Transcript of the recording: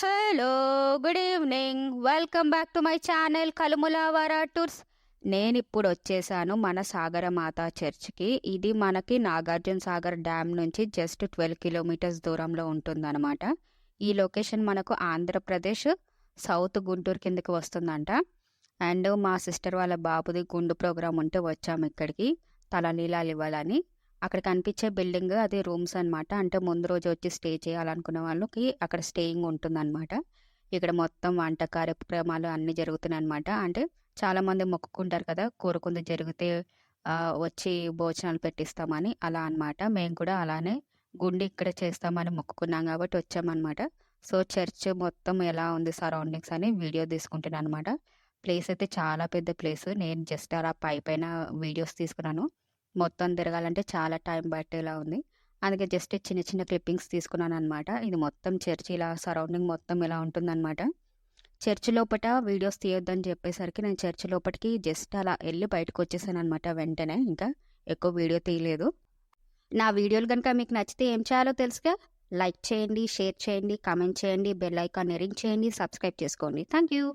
Hello, good evening. Welcome back to my channel Kalumulavara tours. నేను ఇప్పుడు వచ్చేసాను మన సాగరమాత చర్చ్కి. ఇది మనకి నాగార్జున సాగర్ డ్యామ్ నుంచి జస్ట్ 12 కిలోమీటర్స్ దూరంలో ఉంటుందన్నమాట. ఈ లొకేషన్ మనకు ఆంధ్రప్రదేశ్ సౌత్ గుంటూరు కిందకి వస్తుందంట. అండ్ మా సిస్టర్ వాళ్ళ బాబుది గుండు ప్రోగ్రామ్ ఉంటే వచ్చాము ఇక్కడికి తలనీలాలు ఇవ్వాలని. అక్కడ కనిపించే బిల్డింగ్ అది రూమ్స్ అనమాట. అంటే ముందు రోజు వచ్చి స్టే చేయాలనుకున్న వాళ్ళకి అక్కడ స్టేయింగ్ ఉంటుందన్నమాట. ఇక్కడ మొత్తం వంట కార్యక్రమాలు అన్నీ జరుగుతున్నాయి అనమాట. అంటే చాలామంది మొక్కుకుంటారు కదా, కోరుకుంది జరిగితే వచ్చి భోజనాలు పెట్టిస్తామని, అలా అనమాట. మేము కూడా అలానే గుండి ఇక్కడ చేస్తామని మొక్కుకున్నాం కాబట్టి వచ్చామన్నమాట. సో చర్చ్ మొత్తం ఎలా ఉంది సరౌండింగ్స్ అని వీడియో తీసుకుంటున్నాను అనమాట. ప్లేస్ అయితే చాలా పెద్ద ప్లేస్. నేను జస్ట్ అలా పైన వీడియోస్ తీసుకున్నాను. మొత్తం తిరగాలంటే చాలా టైం పట్టేలా ఉంది. అందుకే జస్ట్ చిన్న చిన్న క్లిప్పింగ్స్ తీసుకున్నాను అనమాట. ఇది మొత్తం చర్చ్ ఇలా సరౌండింగ్ మొత్తం ఇలా ఉంటుందన్నమాట. చర్చ్ లోపల వీడియోస్ తీయొద్దని చెప్పేసరికి నేను చర్చ్ లోపలికి జస్ట్ అలా వెళ్ళి బయటకు వచ్చేసాను అనమాట. వెంటనే ఇంకా ఎక్కువ వీడియో తీయలేదు. నా వీడియోలు కనుక మీకు నచ్చితే ఏం చేయాలో తెలుసుగా. లైక్ చేయండి, షేర్ చేయండి, కామెంట్ చేయండి, బెల్ ఐకాన్ రింగ్ చేయండి, సబ్స్క్రైబ్ చేసుకోండి. Thank you.